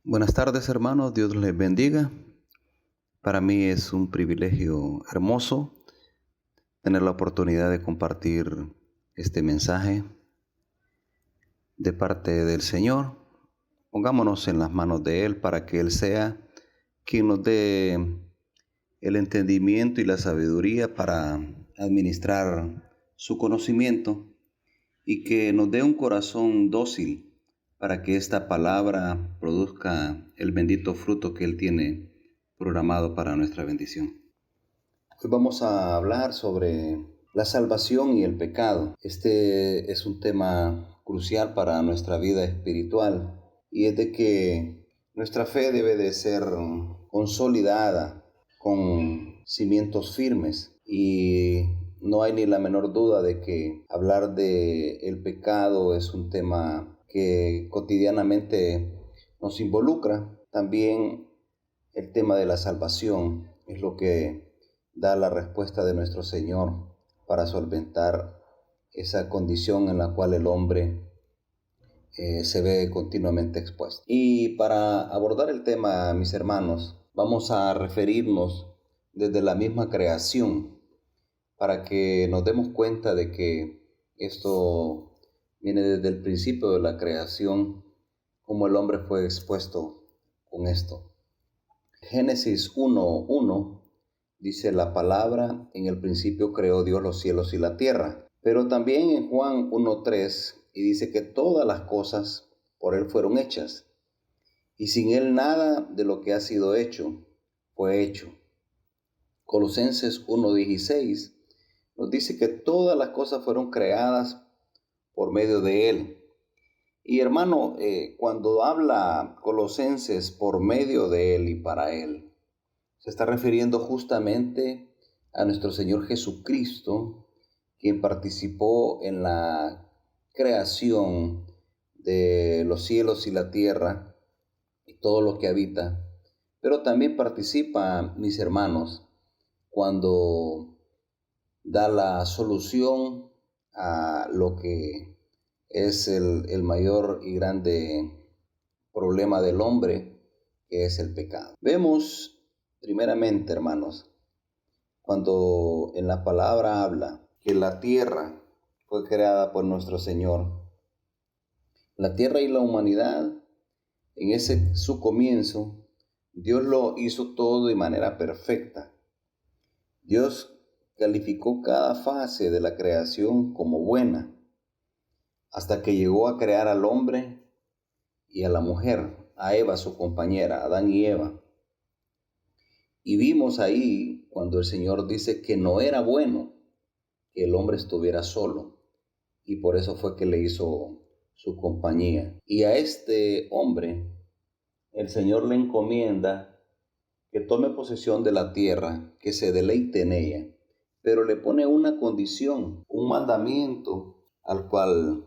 Buenas tardes, hermanos, Dios les bendiga. Para mí es un privilegio hermoso tener la oportunidad de compartir este mensaje de parte del Señor. Pongámonos en las manos de Él para que Él sea quien nos dé el entendimiento y la sabiduría para administrar su conocimiento y que nos dé un corazón dócil para que esta palabra produzca el bendito fruto que Él tiene programado para nuestra bendición. Hoy vamos a hablar sobre la salvación y el pecado. Este es un tema crucial para nuestra vida espiritual y es de que nuestra fe debe de ser consolidada con cimientos firmes y no hay ni la menor duda de que hablar de el pecado es un tema que cotidianamente nos involucra. También el tema de la salvación es lo que da la respuesta de nuestro Señor para solventar esa condición en la cual el hombre se ve continuamente expuesto. Y para abordar el tema, mis hermanos, vamos a referirnos desde la misma creación para que nos demos cuenta de que esto viene desde el principio de la creación, como el hombre fue expuesto con esto. Génesis 1:1 dice la palabra: en el principio creó Dios los cielos y la tierra. Pero también en Juan 1:3 y dice que todas las cosas por Él fueron hechas, y sin Él nada de lo que ha sido hecho fue hecho. Colosenses 1:16 nos dice que todas las cosas fueron creadas por medio de Él. Y hermano, cuando habla Colosenses por medio de Él y para Él, se está refiriendo justamente a nuestro Señor Jesucristo, quien participó en la creación de los cielos y la tierra y todo lo que habita. Pero también participa, mis hermanos, cuando da la solución a lo que es el mayor y grande problema del hombre, que es el pecado. Vemos primeramente, hermanos, cuando en la palabra habla que la tierra fue creada por nuestro Señor. La tierra y la humanidad, en ese su comienzo, Dios lo hizo todo de manera perfecta. Dios calificó cada fase de la creación como buena, hasta que llegó a crear al hombre y a la mujer, a Eva, su compañera, Adán y Eva. Y vimos ahí cuando el Señor dice que no era bueno que el hombre estuviera solo, y por eso fue que le hizo su compañía. Y a este hombre el Señor le encomienda que tome posesión de la tierra, que se deleite en ella, pero le pone una condición, un mandamiento al cual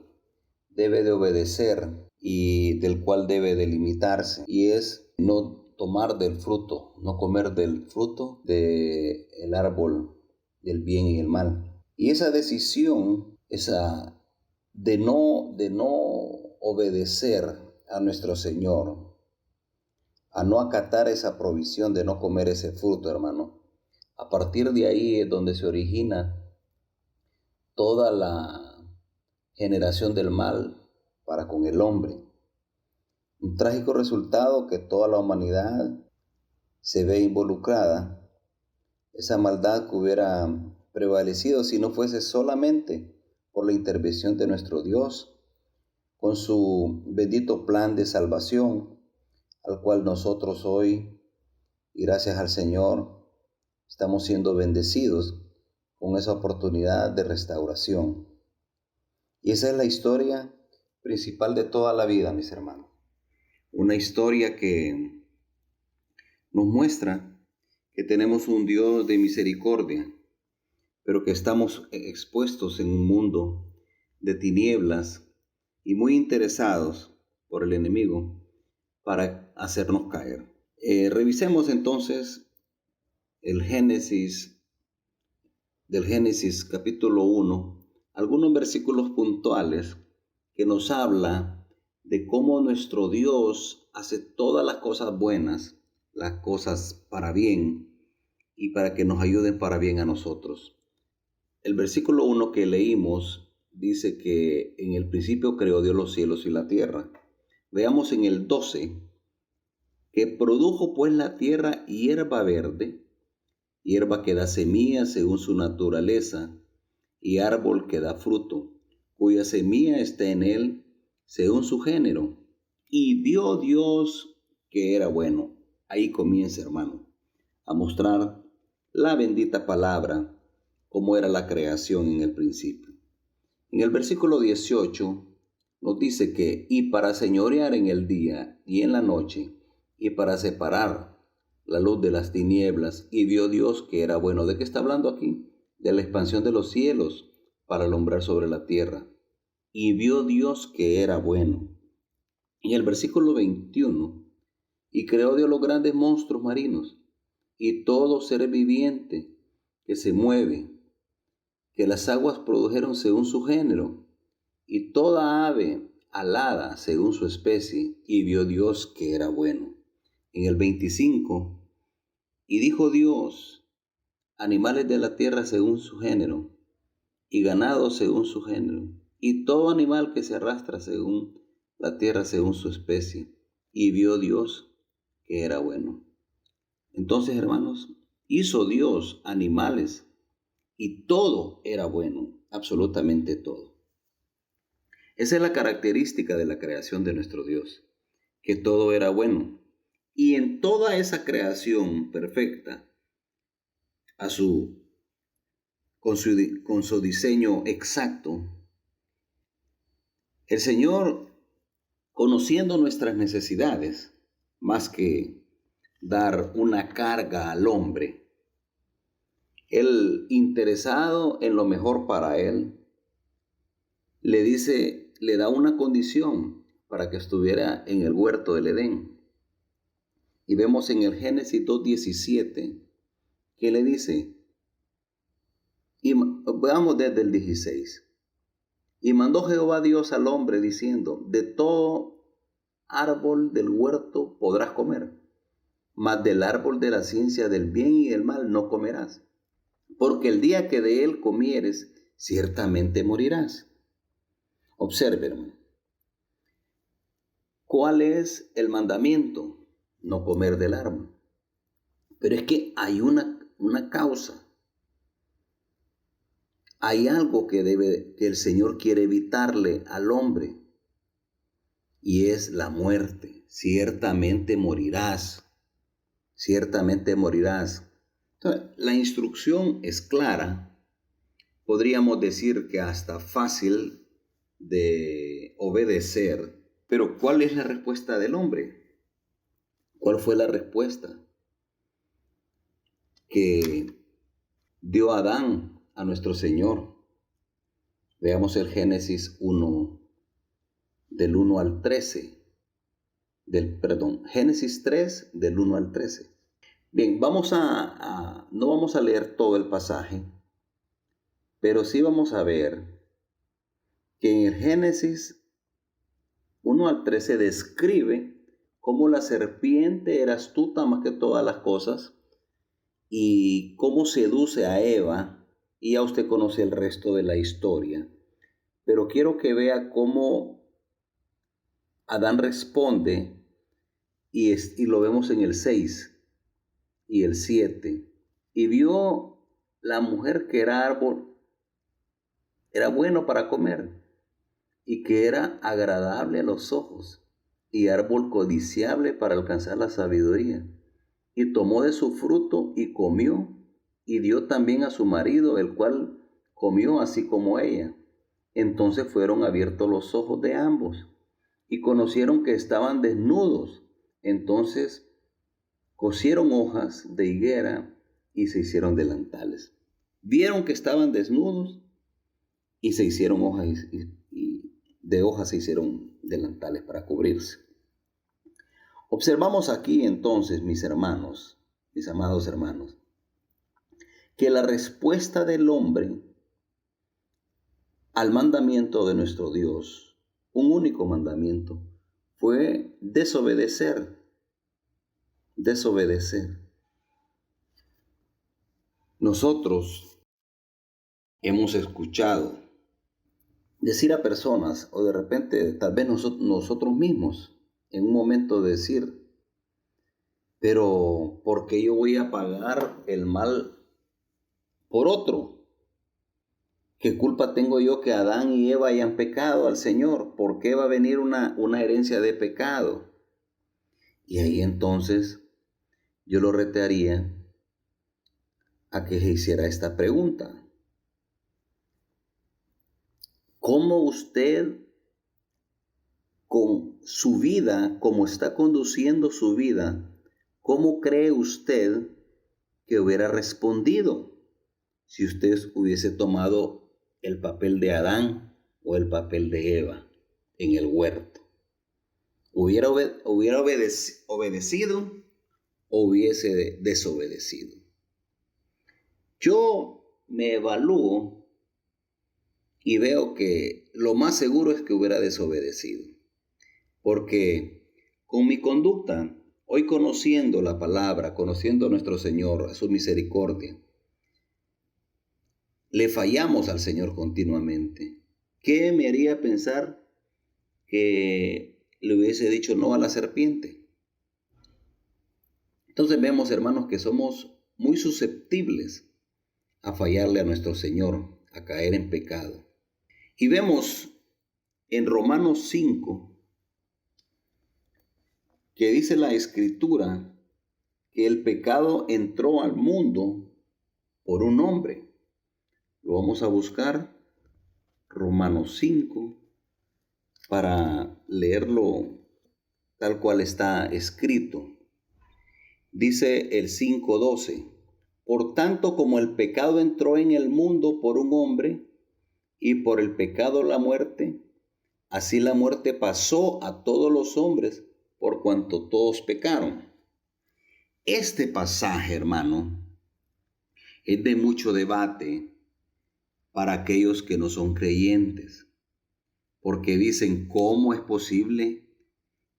debe de obedecer y del cual debe de limitarse, y es no tomar del fruto, no comer del fruto del árbol del bien y el mal. Y esa decisión, esa de no obedecer a nuestro Señor, a no acatar esa provisión de no comer ese fruto, hermano, a partir de ahí es donde se origina toda la generación del mal para con el hombre. Un trágico resultado que toda la humanidad se ve involucrada. Esa maldad que hubiera prevalecido si no fuese solamente por la intervención de nuestro Dios, con su bendito plan de salvación, al cual nosotros hoy, y gracias al Señor, estamos siendo bendecidos con esa oportunidad de restauración. Y esa es la historia principal de toda la vida, mis hermanos. Una historia que nos muestra que tenemos un Dios de misericordia, pero que estamos expuestos en un mundo de tinieblas y muy interesados por el enemigo para hacernos caer. Revisemos entonces del Génesis capítulo 1, algunos versículos puntuales que nos habla de cómo nuestro Dios hace todas las cosas buenas, las cosas para bien y para que nos ayuden para bien a nosotros. El versículo 1 que leímos dice que en el principio creó Dios los cielos y la tierra. Veamos en el 12, que produjo pues la tierra hierba verde, hierba que da semilla según su naturaleza, y árbol que da fruto, cuya semilla está en él según su género. Y vio Dios que era bueno. Ahí comienza, hermano, a mostrar la bendita palabra, cómo era la creación en el principio. En el versículo 18 nos dice que, y para señorear en el día y en la noche, y para separar la luz de las tinieblas, y vio Dios que era bueno. ¿De qué está hablando aquí? De la expansión de los cielos para alumbrar sobre la tierra. Y vio Dios que era bueno. En el versículo 21, y creó Dios los grandes monstruos marinos, y todo ser viviente que se mueve, que las aguas produjeron según su género, y toda ave alada según su especie, y vio Dios que era bueno. En el 25, y dijo Dios, animales de la tierra según su género, y ganado según su género, y todo animal que se arrastra según la tierra según su especie, y vio Dios que era bueno. Entonces, hermanos, hizo Dios animales, y todo era bueno, absolutamente todo. Esa es la característica de la creación de nuestro Dios, que todo era bueno. Y en toda esa creación perfecta, con su diseño exacto, el Señor, conociendo nuestras necesidades, más que dar una carga al hombre, Él, interesado en lo mejor para él, le da una condición para que estuviera en el huerto del Edén. Y vemos en el Génesis 2:17 que le dice, y veamos desde el 16. Y mandó Jehová Dios al hombre diciendo, de todo árbol del huerto podrás comer, mas del árbol de la ciencia del bien y del mal no comerás, porque el día que de él comieres, ciertamente morirás. Observe, hermano. ¿Cuál es el mandamiento? No comer del árbol. Pero es que hay una causa. Hay algo que el Señor quiere evitarle al hombre. Y es la muerte. Ciertamente morirás. Ciertamente morirás. Entonces, la instrucción es clara. Podríamos decir que hasta fácil de obedecer. Pero ¿cuál es la respuesta del hombre? ¿Cuál fue la respuesta que dio Adán a nuestro Señor? Veamos el Génesis 1, del 1 al 13. Génesis 3, del 1 al 13. Bien, no vamos a leer todo el pasaje, pero sí vamos a ver que en el Génesis 1 al 13 describe cómo la serpiente era astuta más que todas las cosas y cómo seduce a Eva, y ya usted conoce el resto de la historia. Pero quiero que vea cómo Adán responde y lo vemos en el 6 y el 7. Y vio la mujer que era bueno para comer y que era agradable a los ojos y árbol codiciable para alcanzar la sabiduría. Y tomó de su fruto y comió, y dio también a su marido, el cual comió así como ella. Entonces fueron abiertos los ojos de ambos, y conocieron que estaban desnudos. Entonces cosieron hojas de higuera y se hicieron delantales. Vieron que estaban desnudos y se hicieron hojas y de hojas se hicieron delantales para cubrirse. Observamos aquí entonces, mis hermanos, mis amados hermanos, que la respuesta del hombre al mandamiento de nuestro Dios, un único mandamiento, fue desobedecer. Nosotros hemos escuchado decir a personas, o de repente tal vez nosotros mismos, en un momento decir, pero ¿por qué yo voy a pagar el mal por otro? ¿Qué culpa tengo yo que Adán y Eva hayan pecado al Señor? ¿Por qué va a venir una herencia de pecado? Y ahí entonces yo lo retaría a que se hiciera esta pregunta. ¿Cómo usted, con su vida, cómo está conduciendo su vida, cómo cree usted que hubiera respondido si usted hubiese tomado el papel de Adán o el papel de Eva en el huerto? ¿Hubiera obedecido o hubiese desobedecido? Yo me evalúo y veo que lo más seguro es que hubiera desobedecido, porque con mi conducta, hoy conociendo la palabra, conociendo a nuestro Señor, a su misericordia, le fallamos al Señor continuamente. ¿Qué me haría pensar que le hubiese dicho no a la serpiente? Entonces vemos, hermanos, que somos muy susceptibles a fallarle a nuestro Señor, a caer en pecado. Y vemos en Romanos 5 que dice la Escritura que el pecado entró al mundo por un hombre. Lo vamos a buscar, Romanos 5, para leerlo tal cual está escrito. Dice el 5:12, por tanto como el pecado entró en el mundo por un hombre, y por el pecado la muerte, así la muerte pasó a todos los hombres, por cuanto todos pecaron. Este pasaje, hermano, es de mucho debate para aquellos que no son creyentes, porque dicen, ¿cómo es posible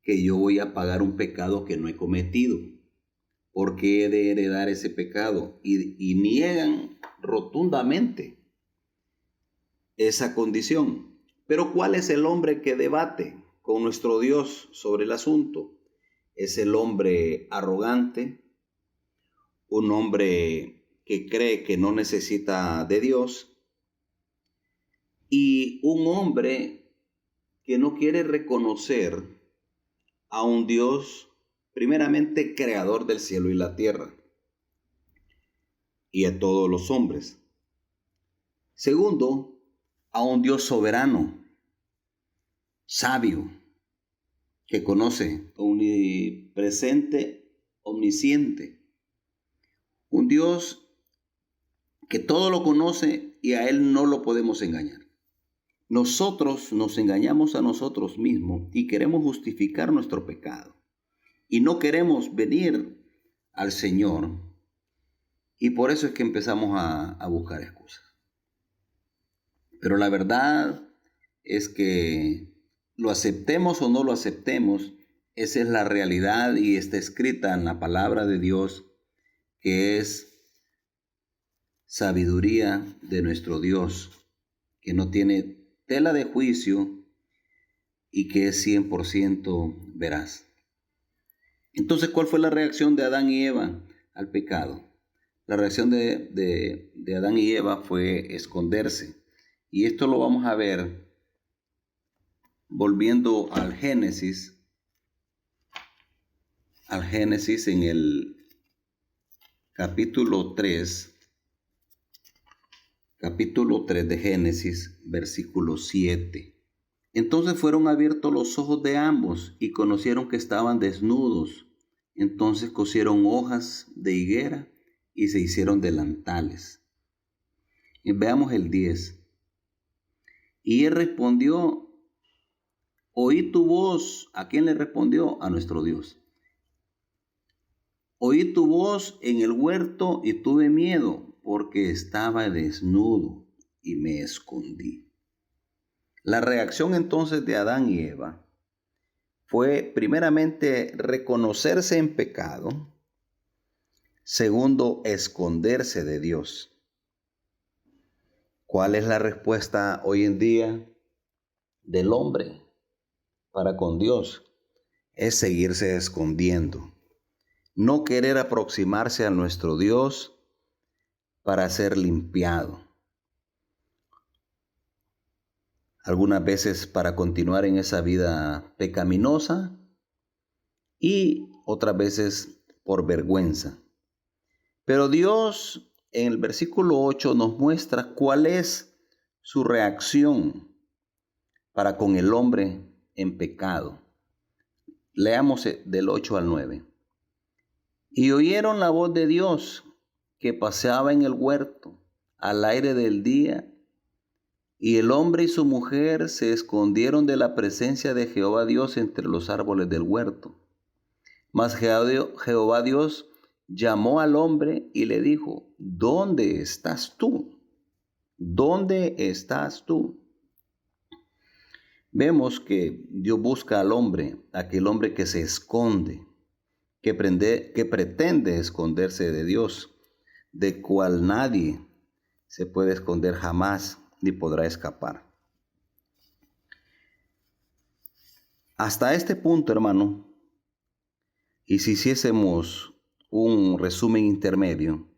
que yo voy a pagar un pecado que no he cometido? ¿Por qué he de heredar ese pecado? Y niegan rotundamente esa condición. Pero ¿cuál es el hombre que debate con nuestro Dios sobre el asunto? Es el hombre arrogante, un hombre que cree que no necesita de Dios, y un hombre que no quiere reconocer a un Dios primeramente creador del cielo y la tierra y a todos los hombres. Segundo, a un Dios soberano, sabio, que conoce, omnipresente, omnisciente. Un Dios que todo lo conoce y a Él no lo podemos engañar. Nosotros nos engañamos a nosotros mismos y queremos justificar nuestro pecado. Y no queremos venir al Señor. Y por eso es que empezamos a buscar excusas. Pero la verdad es que lo aceptemos o no lo aceptemos, esa es la realidad y está escrita en la palabra de Dios, que es sabiduría de nuestro Dios, que no tiene tela de juicio y que es 100% veraz. Entonces, ¿cuál fue la reacción de Adán y Eva al pecado? La reacción de Adán y Eva fue esconderse. Y esto lo vamos a ver volviendo al Génesis en el capítulo 3 de Génesis, versículo 7. Entonces fueron abiertos los ojos de ambos y conocieron que estaban desnudos. Entonces cosieron hojas de higuera y se hicieron delantales. Y veamos el 10. Y él respondió, oí tu voz. ¿A quién le respondió? A nuestro Dios. Oí tu voz en el huerto y tuve miedo porque estaba desnudo y me escondí. La reacción entonces de Adán y Eva fue primeramente reconocerse en pecado, segundo, esconderse de Dios. ¿Cuál es la respuesta hoy en día del hombre para con Dios? Es seguirse escondiendo, no querer aproximarse a nuestro Dios para ser limpiado. Algunas veces para continuar en esa vida pecaminosa y otras veces por vergüenza. Pero Dios en el versículo 8 nos muestra cuál es su reacción para con el hombre en pecado. Leamos del 8 al 9. Y oyeron la voz de Dios que paseaba en el huerto al aire del día, y el hombre y su mujer se escondieron de la presencia de Jehová Dios entre los árboles del huerto. Mas Jehová Dios llamó al hombre y le dijo: ¿Dónde estás tú? ¿Dónde estás tú? Vemos que Dios busca al hombre, aquel hombre que se esconde, que pretende esconderse de Dios, de cual nadie se puede esconder jamás ni podrá escapar. Hasta este punto, hermano, y si hiciésemos un resumen intermedio,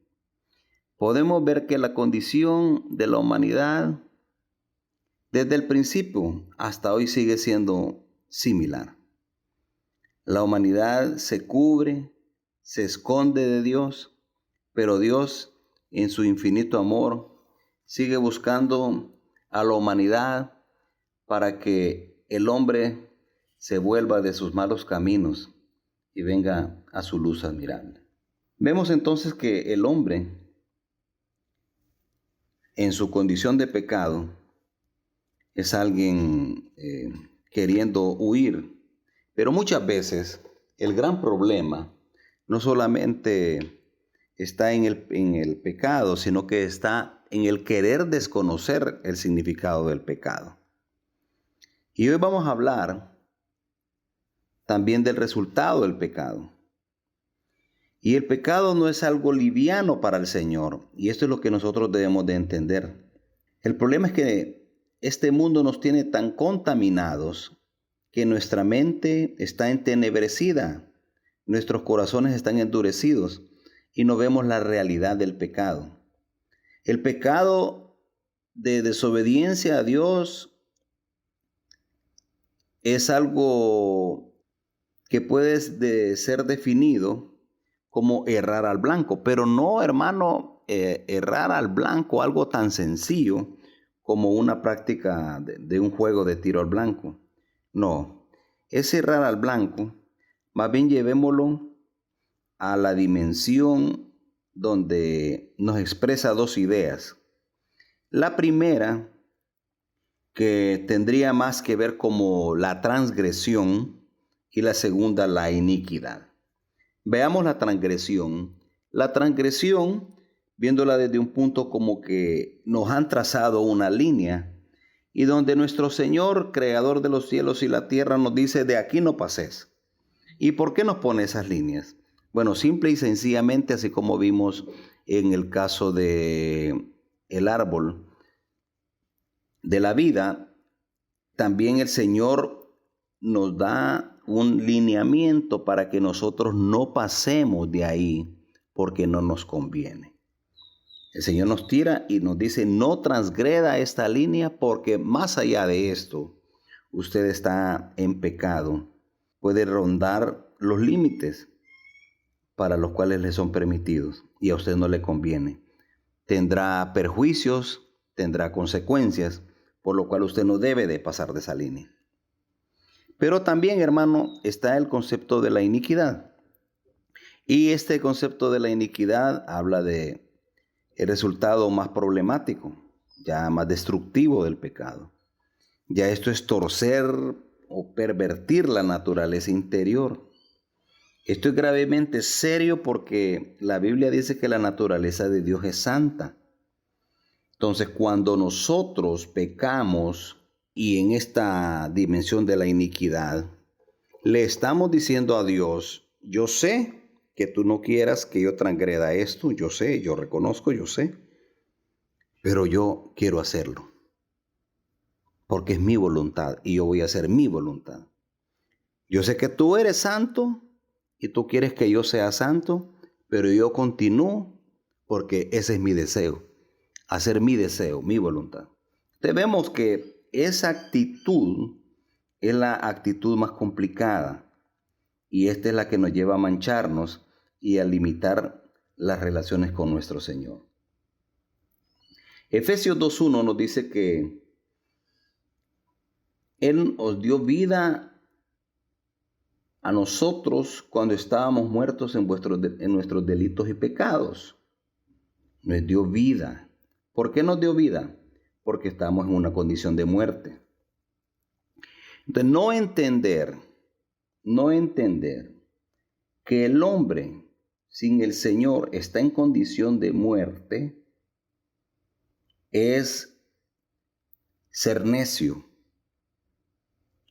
podemos ver que la condición de la humanidad desde el principio hasta hoy sigue siendo similar. La humanidad se cubre, se esconde de Dios, pero Dios, en su infinito amor, sigue buscando a la humanidad para que el hombre se vuelva de sus malos caminos y venga a su luz admirable. Vemos entonces que el hombre, en su condición de pecado, es alguien queriendo huir. Pero muchas veces el gran problema no solamente está en el pecado, sino que está en el querer desconocer el significado del pecado. Y hoy vamos a hablar también del resultado del pecado. Y el pecado no es algo liviano para el Señor, y esto es lo que nosotros debemos de entender. El problema es que este mundo nos tiene tan contaminados que nuestra mente está entenebrecida, nuestros corazones están endurecidos y no vemos la realidad del pecado. El pecado de desobediencia a Dios es algo que puede ser definido como errar al blanco, pero no, hermano, errar al blanco, algo tan sencillo como una práctica de un juego de tiro al blanco. No, es errar al blanco, más bien llevémoslo a la dimensión donde nos expresa dos ideas. La primera, que tendría más que ver como la transgresión, y la segunda, la iniquidad. Veamos la transgresión. La transgresión, viéndola desde un punto como que nos han trazado una línea y donde nuestro Señor, creador de los cielos y la tierra, nos dice: de aquí no pases. ¿Y por qué nos pone esas líneas? Bueno, simple y sencillamente, así como vimos en el caso de el árbol de la vida, también el Señor nos da un lineamiento para que nosotros no pasemos de ahí porque no nos conviene. El Señor nos tira y nos dice: no transgreda esta línea, porque más allá de esto, usted está en pecado. Puede rondar los límites para los cuales le son permitidos y a usted no le conviene. Tendrá perjuicios, tendrá consecuencias, por lo cual usted no debe de pasar de esa línea. Pero también, hermano, está el concepto de la iniquidad. Y este concepto de la iniquidad habla de el resultado más problemático, ya más destructivo del pecado. Ya esto es torcer o pervertir la naturaleza interior. Esto es gravemente serio porque la Biblia dice que la naturaleza de Dios es santa. Entonces, cuando nosotros pecamos y en esta dimensión de la iniquidad, Le estamos diciendo a Dios, yo sé que tú no quieras que yo transgreda esto, yo sé, yo reconozco, yo sé, pero yo quiero hacerlo, porque es mi voluntad y yo voy a hacer mi voluntad. Yo sé que tú eres santo y tú quieres que yo sea santo, pero yo continúo porque ese es mi deseo, hacer mi deseo, mi voluntad. Vemos que esa actitud es la actitud más complicada y esta es la que nos lleva a mancharnos y a limitar las relaciones con nuestro Señor. Efesios 2.1 nos dice que Él os dio vida a nosotros cuando estábamos muertos en nuestros delitos y pecados. Nos dio vida. ¿Por qué nos dio vida? Porque estamos en una condición de muerte. Entonces, no entender que el hombre sin el Señor está en condición de muerte es ser necio.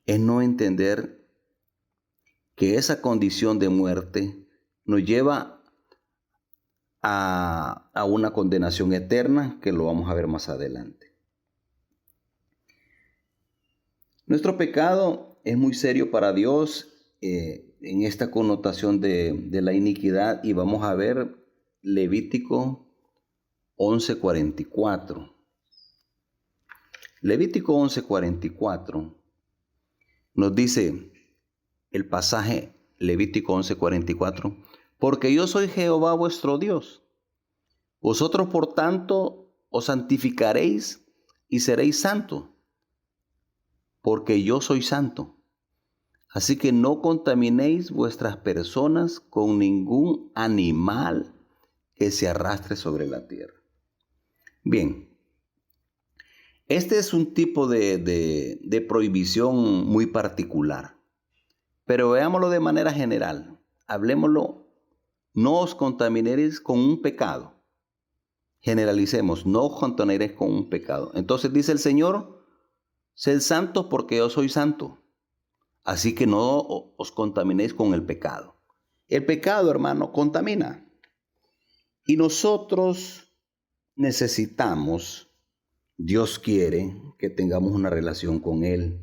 Es no entender que esa condición de muerte nos lleva a una condenación eterna, que lo vamos a ver más adelante. Nuestro pecado es muy serio para Dios en esta connotación de la iniquidad, y vamos a ver Levítico 11:44. Levítico 11:44 nos dice el pasaje, Levítico 11:44, porque yo soy Jehová vuestro Dios. Vosotros por tanto os santificaréis y seréis santos, porque yo soy santo. Así que no contaminéis vuestras personas con ningún animal que se arrastre sobre la tierra. Bien, este es un tipo de prohibición muy particular, pero veámoslo de manera general. Hablemoslo, no os contaminéis con un pecado. Generalicemos, no os contaminéis con un pecado. Entonces dice el Señor, sed santos porque yo soy santo. Así que no os contaminéis con el pecado. El pecado, hermano, contamina. Y nosotros necesitamos, Dios quiere que tengamos una relación con Él.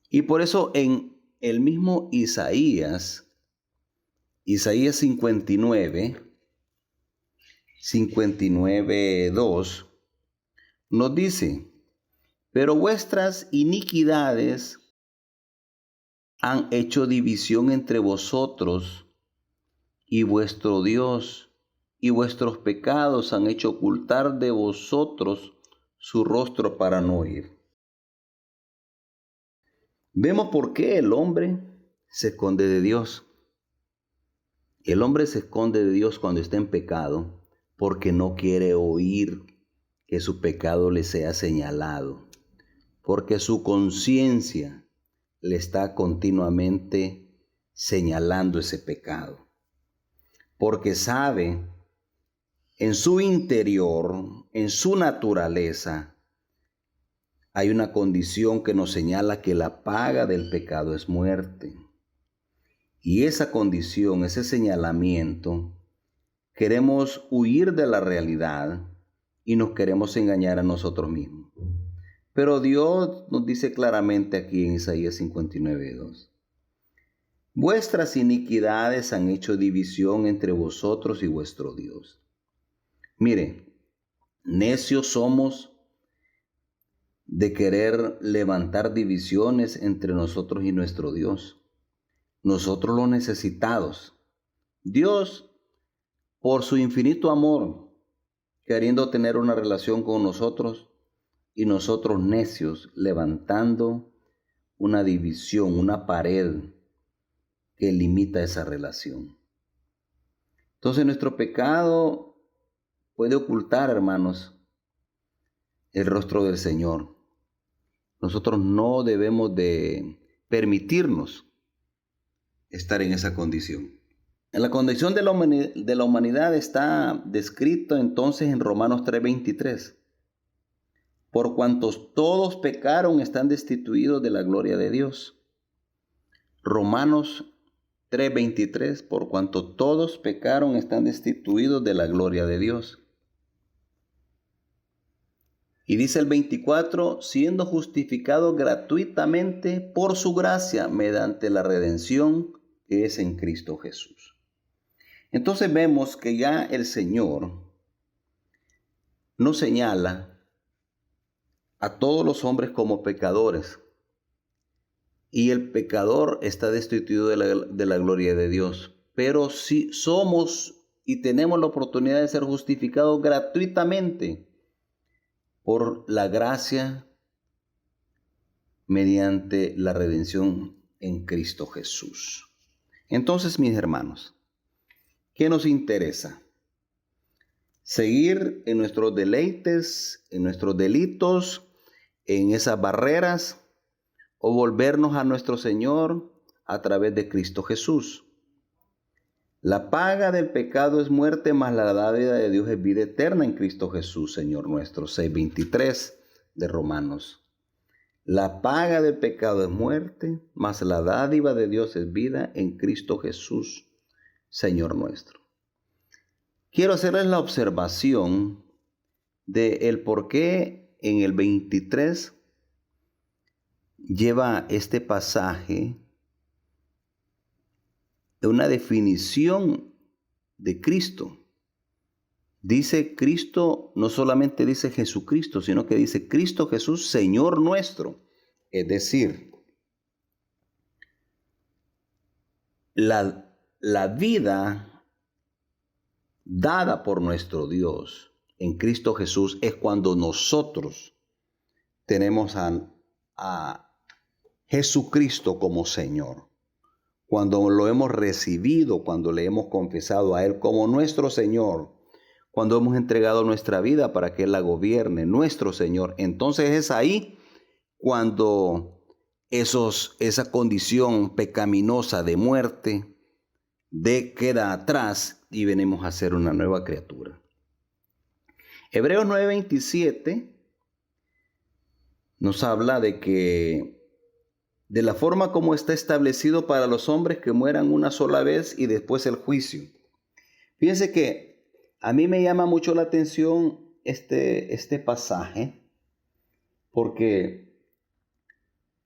Y por eso en el mismo Isaías 59:2, nos dice, pero vuestras iniquidades han hecho división entre vosotros y vuestro Dios, y vuestros pecados han hecho ocultar de vosotros su rostro para no oír. Vemos por qué el hombre se esconde de Dios. El hombre se esconde de Dios cuando está en pecado porque no quiere oír que su pecado le sea señalado, porque su conciencia le está continuamente señalando ese pecado, porque sabe en su interior, en su naturaleza, hay una condición que nos señala que la paga del pecado es muerte. Y esa condición, ese señalamiento, queremos huir de la realidad y nos queremos engañar a nosotros mismos. Pero Dios nos dice claramente aquí en Isaías 59:2. Vuestras iniquidades han hecho división entre vosotros y vuestro Dios. Mire, necios somos de querer levantar divisiones entre nosotros y nuestro Dios. Nosotros los necesitados. Dios, por su infinito amor, queriendo tener una relación con nosotros, y nosotros necios levantando una división, una pared que limita esa relación. Entonces nuestro pecado puede ocultar, hermanos, el rostro del Señor. Nosotros no debemos de permitirnos estar en esa condición. En la condición de la humanidad está descrito entonces en Romanos 3:23. Por cuantos todos pecaron, están destituidos de la gloria de Dios. Romanos 3:23, por cuanto todos pecaron, están destituidos de la gloria de Dios. Y dice el 24, siendo justificados gratuitamente por su gracia mediante la redención que es en Cristo Jesús. Entonces vemos que ya el Señor nos señala a todos los hombres como pecadores. Y el pecador está destituido de la gloria de Dios. Pero si somos y tenemos la oportunidad de ser justificados gratuitamente por la gracia mediante la redención en Cristo Jesús. Entonces, mis hermanos, ¿qué nos interesa? ¿Seguir en nuestros deleites, en nuestros delitos, en esas barreras, o volvernos a nuestro Señor a través de Cristo Jesús? La paga del pecado es muerte, mas la dádiva de Dios es vida eterna en Cristo Jesús, Señor nuestro. 6:23 de Romanos. La paga del pecado es muerte, mas la dádiva de Dios es vida en Cristo Jesús, Señor nuestro. Quiero hacerles la observación de el por qué en el 23 lleva este pasaje de una definición de Cristo. Dice Cristo, no solamente dice Jesucristo, sino que dice Cristo Jesús, Señor nuestro. Es decir, la vida dada por nuestro Dios en Cristo Jesús es cuando nosotros tenemos a Jesucristo como Señor. Cuando lo hemos recibido, cuando le hemos confesado a Él como nuestro Señor, cuando hemos entregado nuestra vida para que Él la gobierne, nuestro Señor, entonces es ahí cuando esa condición pecaminosa de muerte queda atrás y venimos a ser una nueva criatura. Hebreos 9:27 nos habla de la forma como está establecido para los hombres que mueran una sola vez y después el juicio. Fíjense que a mí me llama mucho la atención este pasaje, porque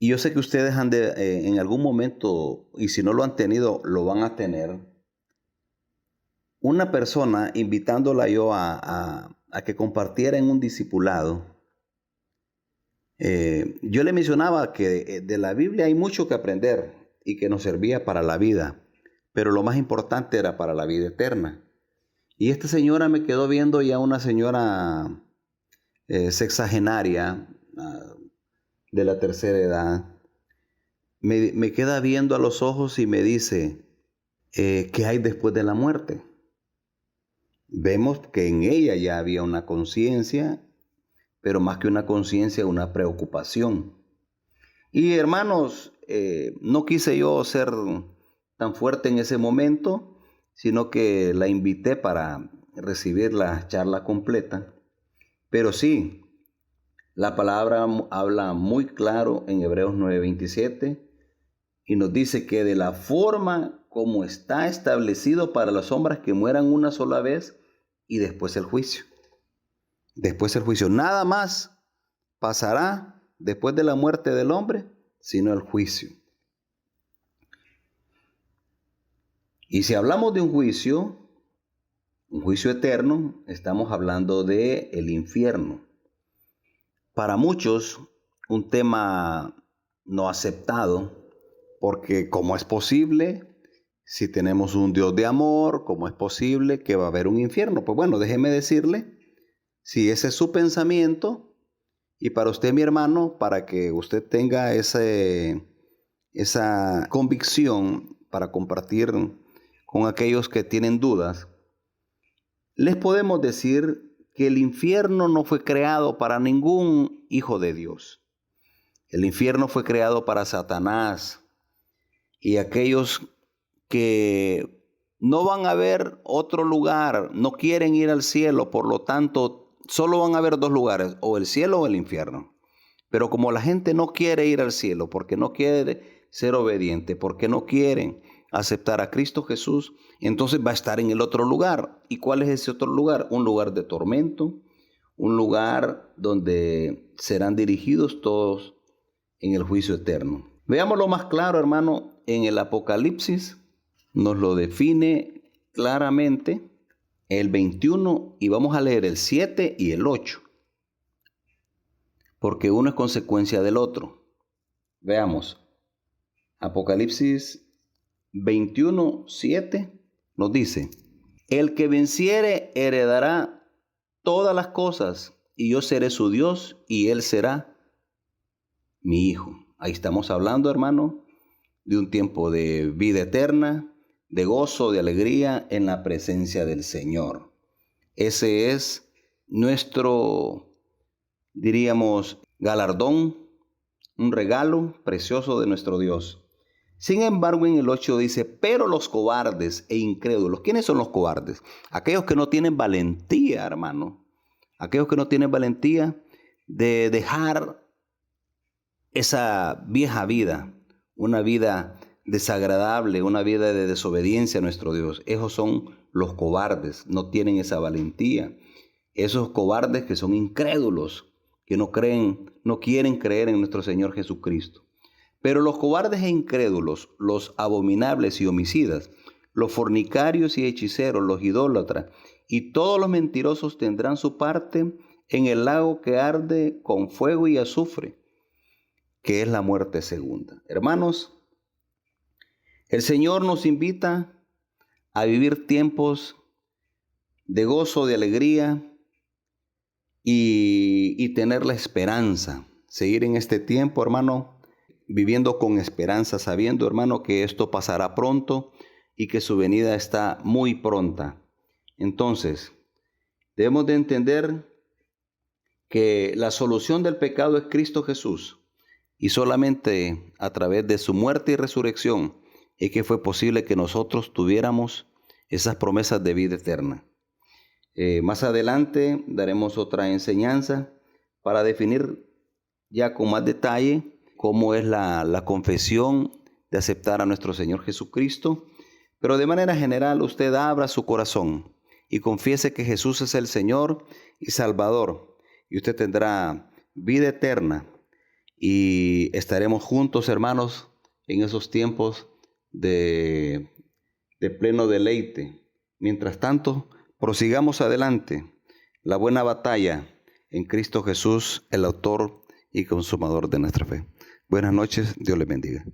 yo sé que ustedes en algún momento, y si no lo han tenido, lo van a tener, una persona invitándola yo a que compartiera en un discipulado. Yo le mencionaba que de la Biblia hay mucho que aprender y que nos servía para la vida, pero lo más importante era para la vida eterna. Y esta señora me quedó viendo, ya una señora sexagenaria, de la tercera edad, me queda viendo a los ojos y me dice, ¿qué hay después de la muerte? Vemos que en ella ya había una conciencia, pero más que una conciencia, una preocupación. Y hermanos, no quise yo ser tan fuerte en ese momento, sino que la invité para recibir la charla completa. Pero sí, la palabra habla muy claro en Hebreos 9:27 y nos dice que de la forma como está establecido para los hombres que mueran una sola vez y después el juicio. Después el juicio. Nada más pasará después de la muerte del hombre, sino el juicio. Y si hablamos de un juicio eterno, estamos hablando de el infierno. Para muchos, un tema no aceptado, porque ¿cómo es posible? Si tenemos un Dios de amor, ¿cómo es posible que va a haber un infierno? Pues bueno, déjeme decirle, si ese es su pensamiento, y para usted, mi hermano, para que usted tenga esa convicción para compartir con aquellos que tienen dudas, les podemos decir que el infierno no fue creado para ningún hijo de Dios. El infierno fue creado para Satanás y aquellos que no van a ver otro lugar, no quieren ir al cielo, por lo tanto, solo van a haber dos lugares, o el cielo o el infierno. Pero como la gente no quiere ir al cielo porque no quiere ser obediente, porque no quieren aceptar a Cristo Jesús, entonces va a estar en el otro lugar. ¿Y cuál es ese otro lugar? Un lugar de tormento, un lugar donde serán dirigidos todos en el juicio eterno. Veámoslo más claro, hermano, en el Apocalipsis nos lo define claramente el 21 y vamos a leer el 7 y el 8, porque uno es consecuencia del otro. Veamos, Apocalipsis 21, 7 nos dice: el que venciere heredará todas las cosas, y yo seré su Dios, y él será mi hijo. Ahí estamos hablando, hermano, de un tiempo de vida eterna, de gozo, de alegría en la presencia del Señor. Ese es nuestro, diríamos, galardón, un regalo precioso de nuestro Dios. Sin embargo, en el 8 dice: pero los cobardes e incrédulos. ¿Quiénes son los cobardes? Aquellos que no tienen valentía, hermano. Aquellos que no tienen valentía de dejar esa vieja vida, una vida desagradable, una vida de desobediencia a nuestro Dios. Esos son los cobardes, no tienen esa valentía. Esos cobardes que son incrédulos, que no creen, no quieren creer en nuestro Señor Jesucristo. Pero los cobardes e incrédulos, los abominables y homicidas, los fornicarios y hechiceros, los idólatras y todos los mentirosos tendrán su parte en el lago que arde con fuego y azufre, que es la muerte segunda. Hermanos, el Señor nos invita a vivir tiempos de gozo, de alegría y tener la esperanza. Seguir en este tiempo, hermano, viviendo con esperanza, sabiendo, hermano, que esto pasará pronto y que su venida está muy pronta. Entonces, debemos de entender que la solución del pecado es Cristo Jesús, y solamente a través de su muerte y resurrección es que fue posible que nosotros tuviéramos esas promesas de vida eterna. Más adelante daremos otra enseñanza para definir ya con más detalle cómo es la confesión de aceptar a nuestro Señor Jesucristo. Pero de manera general, usted abra su corazón y confiese que Jesús es el Señor y Salvador, y usted tendrá vida eterna y estaremos juntos, hermanos, en esos tiempos de pleno deleite. Mientras tanto, prosigamos adelante la buena batalla en Cristo Jesús, el autor y consumador de nuestra fe. Buenas noches, Dios les bendiga.